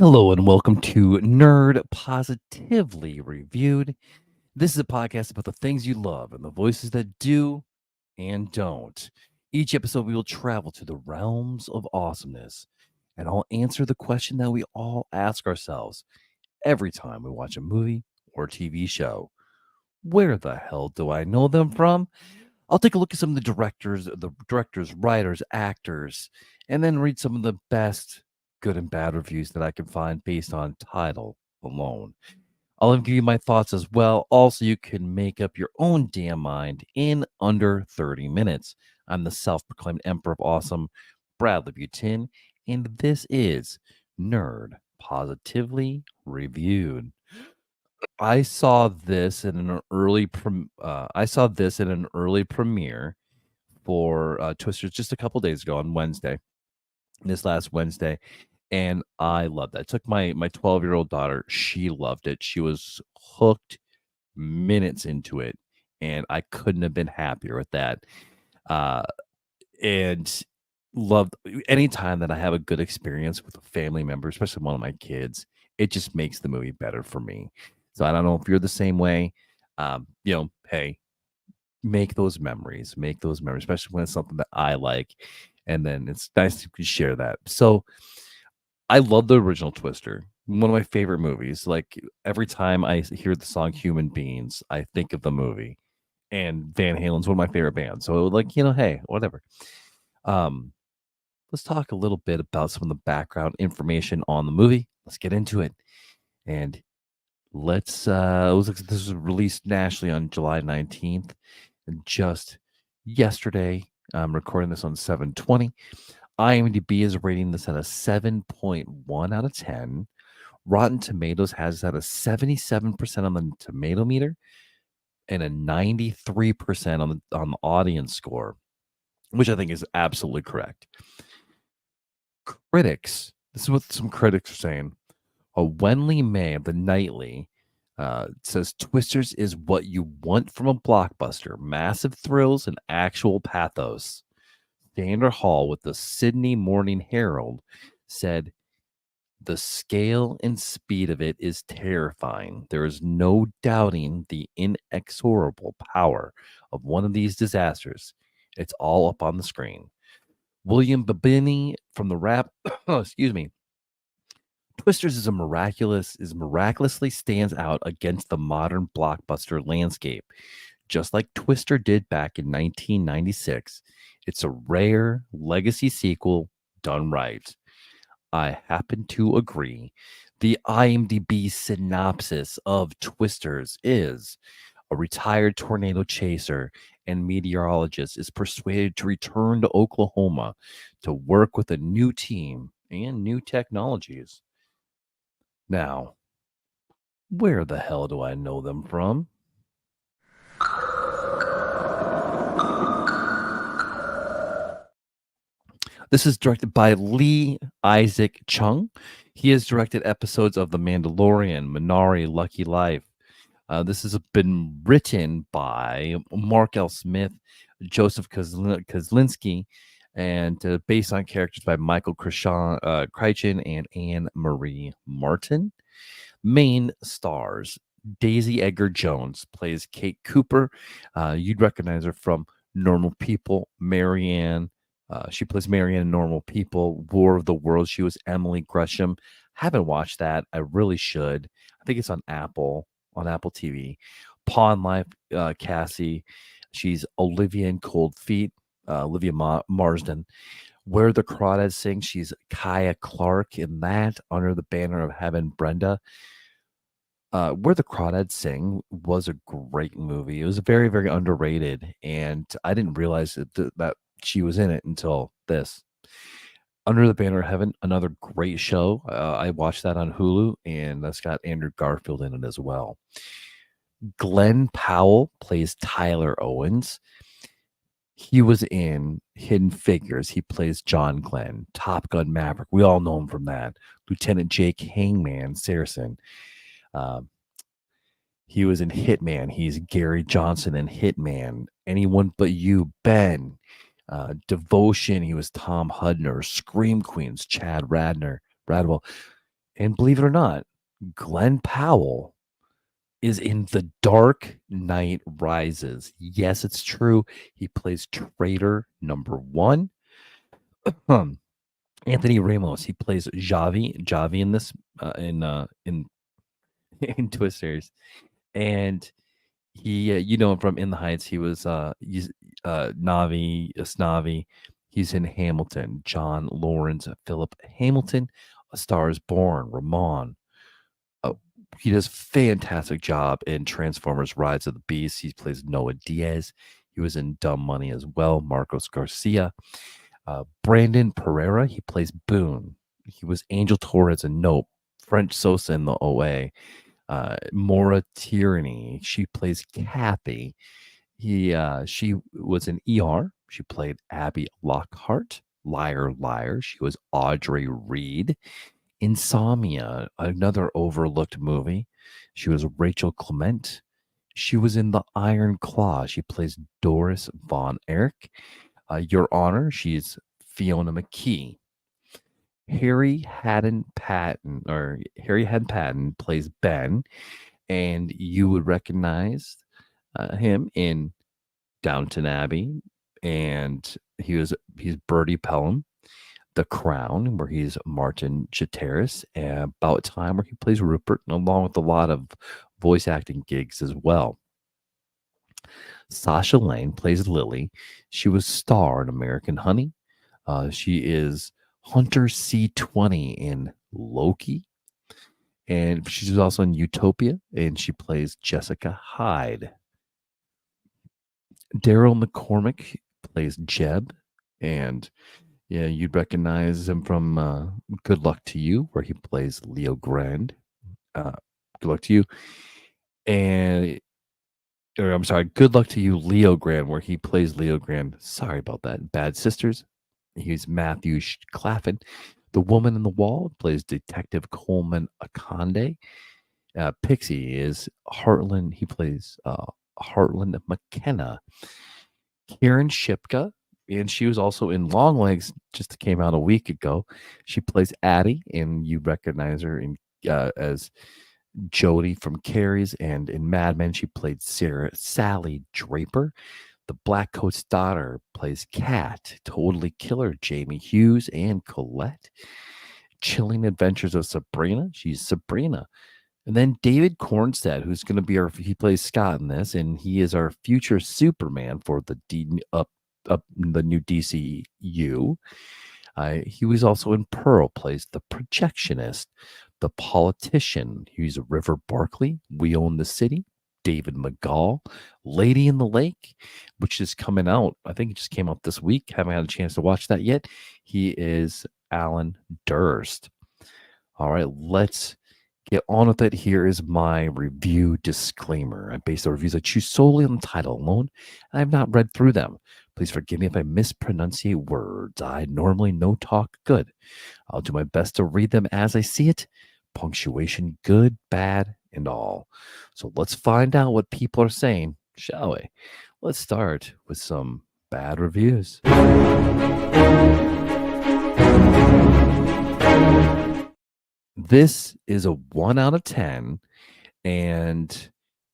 Hello and welcome to Nerd Positively Reviewed. This is a podcast about the things you love and the voices that do and don't. Each episode, we will travel to the realms of awesomeness and I'll answer the question that we all ask ourselves every time we watch a movie or TV show. Where the hell do I know them from? I'll take a look at some of the directors, writers, actors, and then read some of the best good and bad reviews that I can find based on title alone. I'll give you my thoughts as well. Also, you can make up your own damn mind in under 30 minutes. I'm the self proclaimed Emperor of Awesome, Bradley Butin, and this is Nerd Positively Reviewed. I saw this in an early premiere for Twisters just a couple days ago on Wednesday, this last Wednesday, and I loved it. I took my 12-year-old daughter. She loved it. She was hooked minutes into it, and I couldn't have been happier with that. Uh, and loved anytime that I have a good experience with a family member, especially one of my kids, it just makes the movie better for me. So I don't know if you're the same way. Hey, make those memories, especially when it's something that I like. And then it's nice to share that. So I love the original Twister. One of my favorite movies. Like every time I hear the song Human Beings, I think of the movie. And Van Halen's one of my favorite bands. So like, hey, whatever. Um, let's talk a little bit about some of the background information on the movie. Let's get into it. And it was like this was released nationally on July 19th. And just yesterday, I'm recording this on 7/20. IMDb is rating this at a 7.1 out of 10. Rotten Tomatoes has it at a 77% on the tomato meter and a 93% on the audience score, which I think is absolutely correct. Critics, this is what some critics are saying. Wenley May of the Nightly says Twisters is what you want from a blockbuster, massive thrills and actual pathos. Sandra Hall with the Sydney Morning Herald said, the scale and speed of it is terrifying. There is no doubting the inexorable power of one of these disasters. It's all up on the screen. William Babini from the rap, excuse me, Twisters miraculously stands out against the modern blockbuster landscape. Just like Twister did back in 1996, it's a rare legacy sequel done right. I happen to agree. The IMDb synopsis of Twisters is a retired tornado chaser and meteorologist is persuaded to return to Oklahoma to work with a new team and new technologies. Now, where the hell do I know them from? This is directed by Lee Isaac Chung. He has directed episodes of The Mandalorian, Minari, Lucky Life. This has been written by Mark L. Smith, Joseph Kozlinski, and based on characters by Michael Crichton and Anne Marie Martin. Main stars Daisy Edgar Jones plays Kate Cooper. You'd recognize her from Normal People, Marianne. She plays Marianne in Normal People, War of the Worlds. She was Emily Gresham. Haven't watched that. I really should. I think it's on Apple TV. Pawn Life, Cassie. She's Olivia in Cold Feet, Olivia Marsden. Where the Crawdads Sing, she's Kaya Clark in that, Under the Banner of Heaven, Brenda. Where the Crawdads Sing was a great movie. It was very, very underrated, and I didn't realize that she was in it until this. Under the Banner of Heaven, another great show. I watched that on Hulu, and that's got Andrew Garfield in it as well. Glenn Powell plays Tyler Owens. He was in Hidden Figures. He plays John Glenn, Top Gun Maverick. We all know him from that. Lieutenant Jake Hangman Saracen. He was in Hitman. He's Gary Johnson in Hitman. Anyone But You, Ben. Devotion. He was Tom Hudner. Scream Queens, Chad Radwell. And believe it or not, Glenn Powell is in The Dark Knight Rises. Yes, it's true. He plays traitor number one. Um, Anthony Ramos, he plays Javi in this in in Twisters, and he you know him from In the Heights. He was he's Navi Snavi. He's in Hamilton. John Lawrence Philip Hamilton, A Star Is Born. Ramon. Uh, he does fantastic job in Transformers: Rise of the Beast. He plays Noah Diaz. He was in Dumb Money as well. Marcos Garcia. Brandon Pereira, he plays Boone. He was Angel Torres in Nope. French Sosa in the OA. Maura Tierney, she plays Kathy. She was in ER. She played Abby Lockhart. Liar, Liar. She was Audrey Reed. Insomnia, another overlooked movie. She was Rachel Clement. She was in The Iron Claw. She plays Doris Von Erich. Your Honor, she's Fiona McKee. Harry Haddon Patton plays Ben, and you would recognize him in Downton Abbey, and he's Bertie Pelham, The Crown, where he's Martin Chateris, and About Time, where he plays Rupert, along with a lot of voice acting gigs as well. Sasha Lane plays Lily. She was Star in American Honey. She is Hunter C20 in Loki. And she's also in Utopia, and she plays Jessica Hyde. Daryl McCormick plays Jeb, and yeah, you'd recognize him from Good Luck to You, where he plays Leo Grand. Good Luck to You. And or I'm sorry, Good Luck to You, Leo Grand, where he plays Leo Grand. Sorry about that. Bad Sisters. He's Matthew Claflin. The Woman in the Wall plays Detective Coleman Akande. Pixie is Heartland. He plays Heartland McKenna. Karen Shipka, and she was also in Longlegs, just came out a week ago. She plays Addie, and you recognize her as Jody from Carrie's, and in Mad Men, she played Sally Draper. The Black Coat's daughter plays Kat, Totally Killer, Jamie Hughes, and Colette. Chilling Adventures of Sabrina, she's Sabrina. And then David Cornstead, who's going to be he plays Scott in this, and he is our future Superman for the the new DCU. He was also in Pearl, plays the projectionist, the politician. He's River Barkley. We Own the City. David McGall, Lady in the Lake, which is coming out. I think it just came out this week. Haven't had a chance to watch that yet. He is Alan Durst. All right, let's get on with it. Here is my review disclaimer. I base the reviews I choose solely on the title alone, and I have not read through them. Please forgive me if I mispronunciate words. I normally no talk good. I'll do my best to read them as I see it. Punctuation good, bad, and all. So let's find out what people are saying, shall we? Let's start with some bad reviews. This is a 1 out of 10 and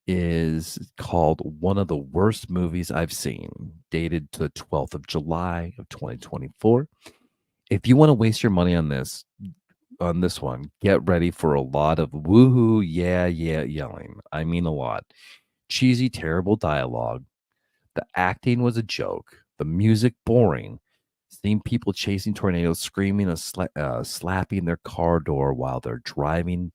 is called one of the worst movies I've seen, dated to the 12th of July of 2024. If you want to waste your money on this one, get ready for a lot of woohoo, yeah, yelling. I mean a lot. Cheesy, terrible dialogue. The acting was a joke. The music boring. Seeing people chasing tornadoes, screaming and slapping their car door while they're driving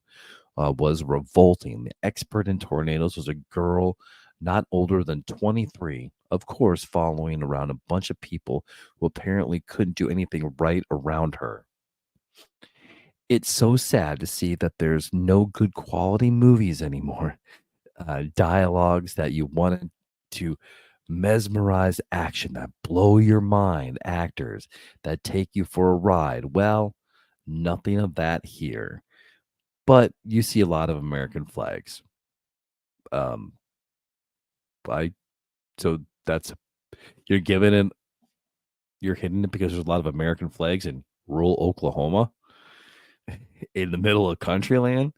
was revolting. The expert in tornadoes was a girl not older than 23, of course, following around a bunch of people who apparently couldn't do anything right around her. It's so sad to see that there's no good quality movies anymore. Dialogues that you wanted to mesmerize, action that blow your mind, actors that take you for a ride. Well, nothing of that here. But you see a lot of American flags. Um, I so that's you're giving it, you're hitting it because there's a lot of American flags in rural Oklahoma. in the middle of country land.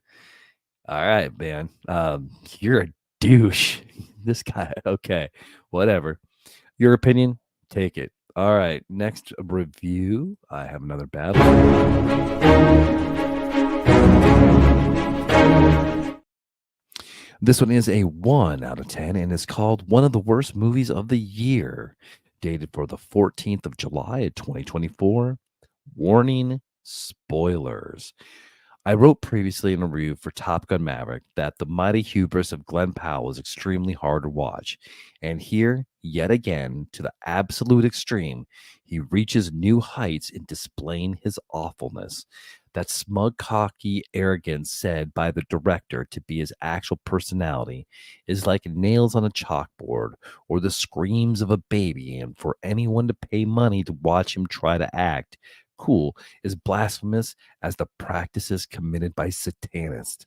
All right, man. You're a douche. This guy. Okay, whatever. Your opinion, take it. All right, next review. I have another bad one. This one is a 1 out of 10 and is called one of the worst movies of the year. Dated for the 14th of July of 2024. Warning, spoilers. I wrote previously in a review for Top Gun Maverick that the mighty hubris of Glenn Powell is extremely hard to watch. And here, yet again, to the absolute extreme, he reaches new heights in displaying his awfulness. That smug, cocky arrogance said by the director to be his actual personality is like nails on a chalkboard or the screams of a baby. And for anyone to pay money to watch him try to act cool is blasphemous as the practices committed by Satanists.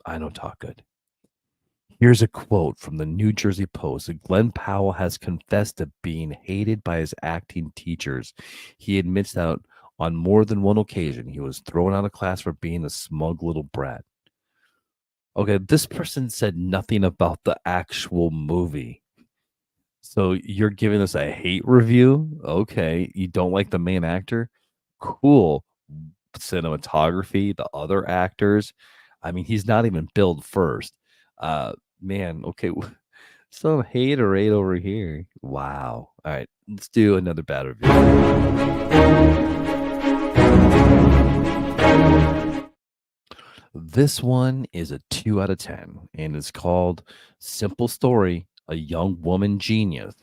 I know talk good. Here's a quote from the New Jersey Post. Glenn Powell has confessed to being hated by his acting teachers. He admits that on more than one occasion he was thrown out of class for being a smug little brat. Okay, this person said nothing about the actual movie. So you're giving us a hate review? Okay, you don't like the main actor? Cool. Cinematography, the other actors. I mean, he's not even billed first. Man, okay. Some haterade over here. Wow. All right, let's do another bad review. This one is a 2 out of 10 and it's called Simple Story, A Young Woman Genius.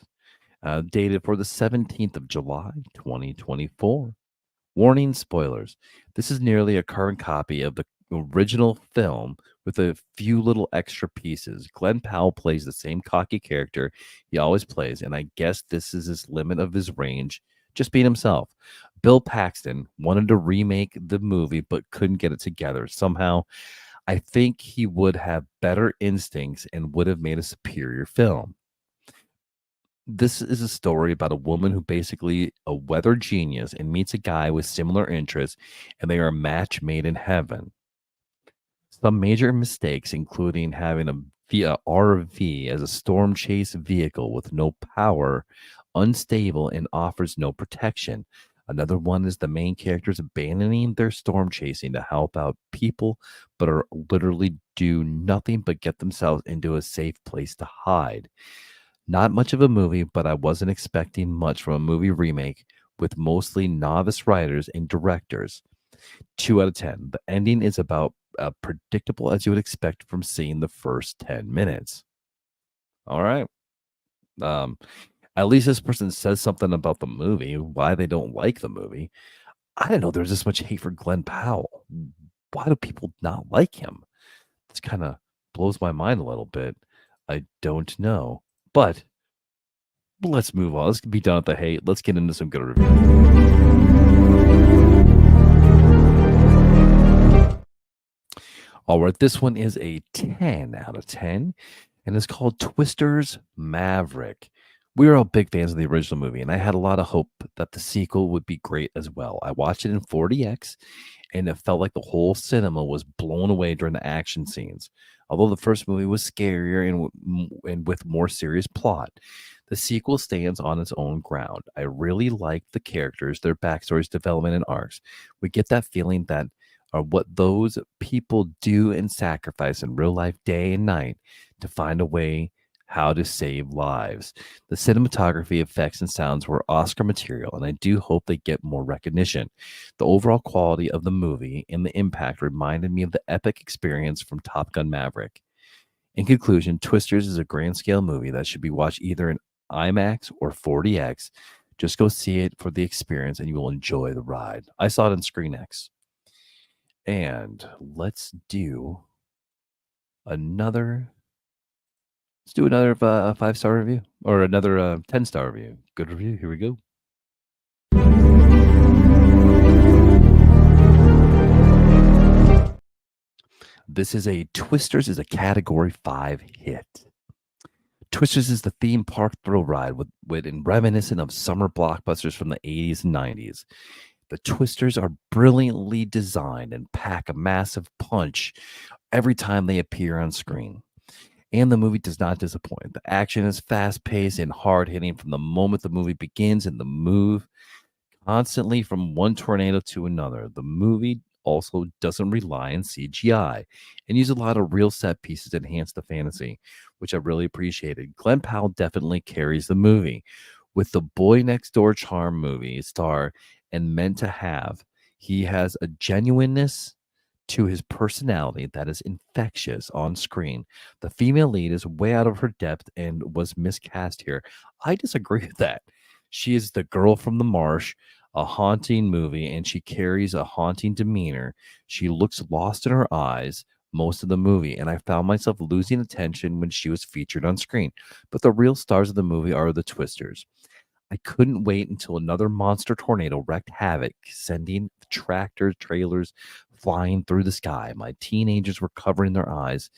Dated for the 17th of July, 2024. Warning, spoilers. This is nearly a current copy of the original film with a few little extra pieces. Glenn Powell plays the same cocky character he always plays, and I guess this is his limit of his range, just being himself. Bill Paxton wanted to remake the movie but couldn't get it together. Somehow, I think he would have better instincts and would have made a superior film. This is a story about a woman who basically a weather genius and meets a guy with similar interests, and they are a match made in heaven. Some major mistakes, including having a RV as a storm chase vehicle with no power, unstable, and offers no protection. Another one is the main characters abandoning their storm chasing to help out people, but are literally do nothing but get themselves into a safe place to hide. Not much of a movie, but I wasn't expecting much from a movie remake with mostly novice writers and directors. 2 out of 10. The ending is about predictable as you would expect from seeing the first 10 minutes. All right. At least this person says something about the movie, why they don't like the movie. I didn't know there was this much hate for Glenn Powell. Why do people not like him? This kind of blows my mind a little bit. I don't know. But let's move on. Let's be done with the hate. Let's get into some good reviews. All right, this one is a 10 out of 10, and it's called Twister's Maverick. We were all big fans of the original movie, and I had a lot of hope that the sequel would be great as well. I watched it in 40X, and it felt like the whole cinema was blown away during the action scenes. Although the first movie was scarier and with more serious plot, the sequel stands on its own ground. I really like the characters, their backstories, development, and arcs. We get that feeling that are what those people do and sacrifice in real life day and night to find a way how to save lives. The cinematography, effects, and sounds were Oscar material, and I do hope they get more recognition. The overall quality of the movie and the impact reminded me of the epic experience from Top Gun Maverick. In conclusion, Twisters is a grand scale movie that should be watched either in IMAX or 40X. Just go see it for the experience and you will enjoy the ride. I saw it on ScreenX. And let's do another 5-star review or another 10-star review. Good review. Here we go. This is a Twisters is a category 5 hit. Twisters is the theme park thrill ride with reminiscent of summer blockbusters from the 80s and 90s. The twisters are brilliantly designed and pack a massive punch every time they appear on screen. And the movie does not disappoint. The action is fast paced and hard hitting from the moment the movie begins, and the move constantly from one tornado to another. The movie also doesn't rely on CGI and use a lot of real set pieces to enhance the fantasy, which I really appreciated. Glenn Powell definitely carries the movie. With the Boy Next Door charm movie star and meant to have, he has a genuineness to his personality that is infectious on screen. The female lead is way out of her depth and was miscast here. I disagree with that. She is the girl from the marsh, a haunting movie, and she carries a haunting demeanor. She looks lost in her eyes most of the movie, and I found myself losing attention when she was featured on screen. But the real stars of the movie are the twisters. I couldn't wait until another monster tornado wreaked havoc, sending tractor trailers flying through the sky. My teenagers were covering their eyes,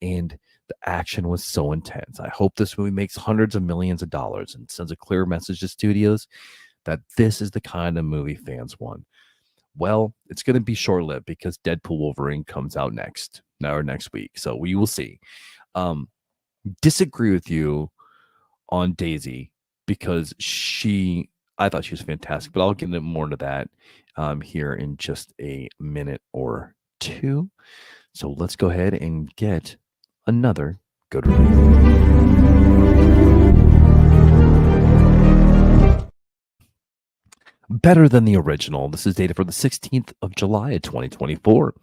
and the action was so intense. I hope this movie makes hundreds of millions of dollars and sends a clear message to studios that this is the kind of movie fans want. Well, it's going to be short lived because Deadpool Wolverine comes out next week. So we will see. Um, Disagree with you on Daisy because I thought she was fantastic, but I'll get more into that here in just a minute or two. So let's go ahead and get another good review. Better than the original. This is dated for the 16th of July of 2024.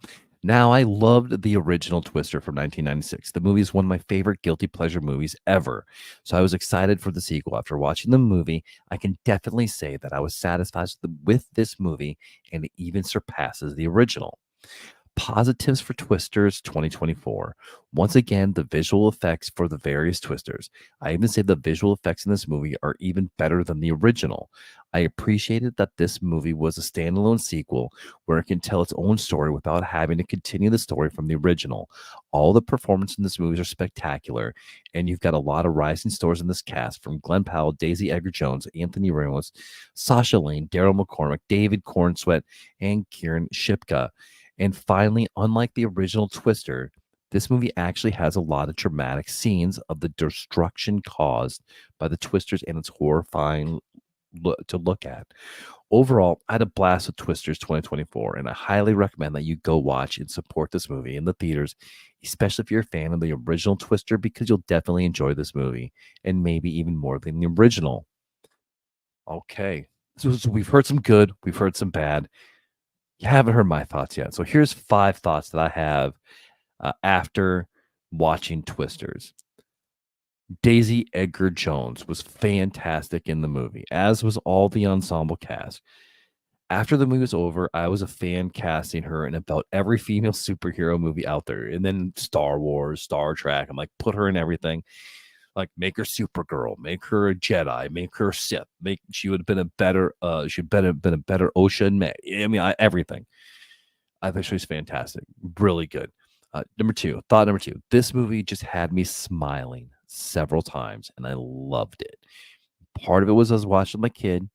Now, I loved the original Twister from 1996. The movie is one of my favorite guilty pleasure movies ever. So I was excited for the sequel. After watching the movie, I can definitely say that I was satisfied with this movie, and it even surpasses the original. Positives for Twisters 2024. Once again, the visual effects for the various Twisters. I even say the visual effects in this movie are even better than the original. I appreciated that this movie was a standalone sequel where it can tell its own story without having to continue the story from the original. All the performances in this movie are spectacular, and you've got a lot of rising stars in this cast from Glenn Powell, Daisy Edgar Jones, Anthony Ramos, Sasha Lane, Daryl McCormick, David Cornsweet, and Kieran Shipka. And finally, unlike the original Twister, this movie actually has a lot of dramatic scenes of the destruction caused by the Twisters, and it's horrifying to look at. Overall, I had a blast with Twisters 2024, and I highly recommend that you go watch and support this movie in the theaters, especially if you're a fan of the original Twister, because you'll definitely enjoy this movie, and maybe even more than the original. Okay, so we've heard some good, we've heard some bad. You haven't heard my thoughts yet. So here's 5 thoughts that I have after watching Twisters. Daisy Edgar Jones was fantastic in the movie, as was all the ensemble cast. After the movie was over, I was a fan casting her in about every female superhero movie out there. And then Star Wars, Star Trek. I'm like, put her in everything. Like, make her Supergirl, make her a Jedi, make her Sith. She would have been a better Osha and May. I mean, everything. I think she was fantastic, really good. Thought number two, this movie just had me smiling several times, and I loved it. Part of it was I was watching my kid,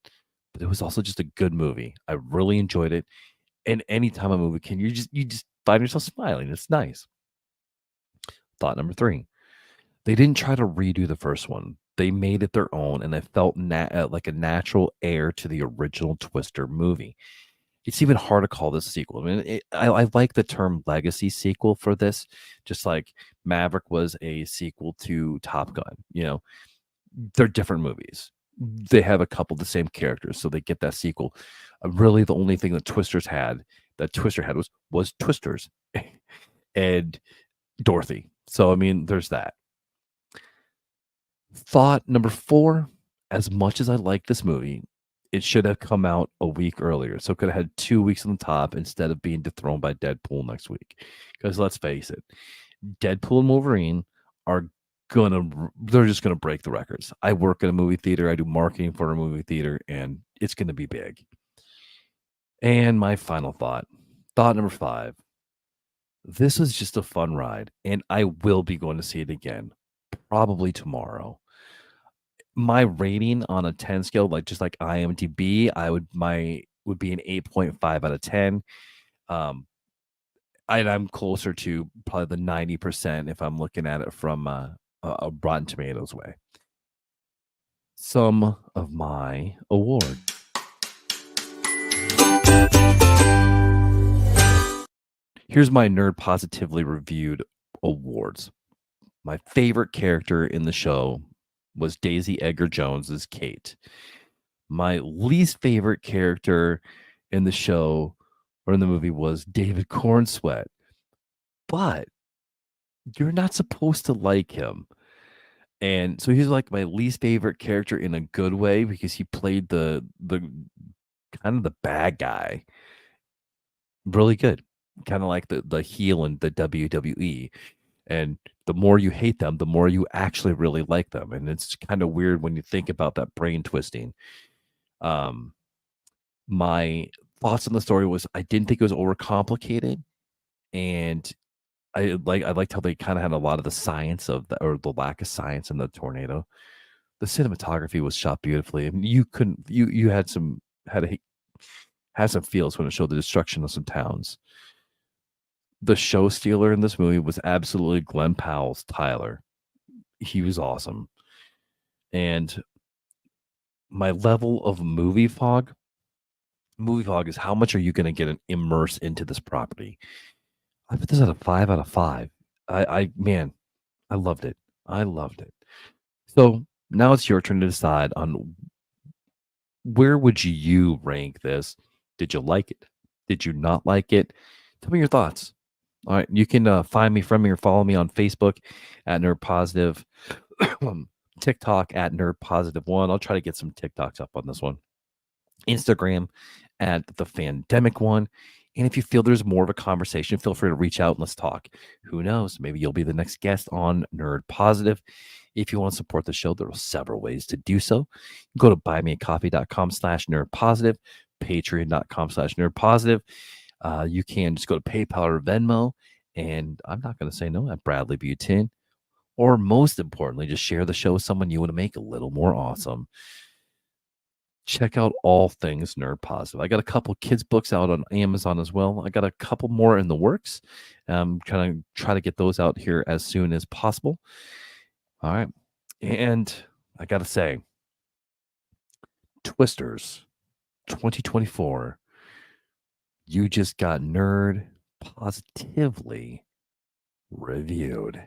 but it was also just a good movie. I really enjoyed it. And anytime a movie can, you just find yourself smiling. It's nice. Thought number three, they didn't try to redo the first one. They made it their own, and it felt like a natural heir to the original Twister movie. It's even hard to call this a sequel. I mean, I like the term legacy sequel for this, just like Maverick was a sequel to Top Gun. They're different movies. They have a couple of the same characters, so they get that sequel. Really, the only thing that Twister had was Twisters and Dorothy. So I mean, there's that. Thought number 4, as much as I like this movie, it should have come out a week earlier. So it could have had 2 weeks on the top instead of being dethroned by Deadpool next week. Because let's face it, Deadpool and Wolverine are they're just gonna break the records. I work in a movie theater, I do marketing for a movie theater, and it's gonna be big. And my final thought number 5. This was just a fun ride, and I will be going to see it again, probably tomorrow. My rating on a 10 scale, like just like IMDb, would be an 8.5 out of 10. Um, I'm closer to probably the 90% if I'm looking at it from a Rotten Tomatoes way. Some of my award. Here's my nerd positively reviewed awards. My favorite character in the show was Daisy Edgar Jones as Kate. My least favorite character in the show or in the movie was David Cornsweet. But you're not supposed to like him. And so he's like my least favorite character in a good way because he played the kind of the bad guy really good. Kind of like the heel in the WWE. And the more you hate them, the more you actually really like them. And it's kind of weird when you think about that brain twisting. Um, my thoughts on the story was I didn't think it was overcomplicated, and I liked how they kind of had a lot of the science of the or the lack of science in the tornado. The cinematography was shot beautifully. I mean, you couldn't you had some had some feels when it showed the destruction of some towns. The show stealer in this movie was absolutely Glenn Powell's Tyler. He was awesome. And my level of movie fog is how much are you going to get immersed into this property? I put this at a 5 out of 5. Man, I loved it. I loved it. So now it's your turn to decide on where would you rank this? Did you like it? Did you not like it? Tell me your thoughts. All right, you can find me, friend me, or follow me on Facebook at Nerd Positive, TikTok at Nerd Positive One. I'll try to get some TikToks up on this one. Instagram at the Fandemic One. And if you feel there's more of a conversation, feel free to reach out and let's talk. Who knows? Maybe you'll be the next guest on Nerd Positive. If you want to support the show, there are several ways to do so. Go to buymeacoffee.com/nerdpositive, patreon.com/nerdpositive. You can just go to PayPal or Venmo. And I'm not going to say no at Bradley Butin. Or most importantly, just share the show with someone you want to make a little more awesome. Check out all things Nerd Positive. I got a couple kids books out on Amazon as well. I got a couple more in the works. Trying to try to get those out here as soon as possible. All right. And I got to say, Twisters 2024, you just got nerd positively reviewed.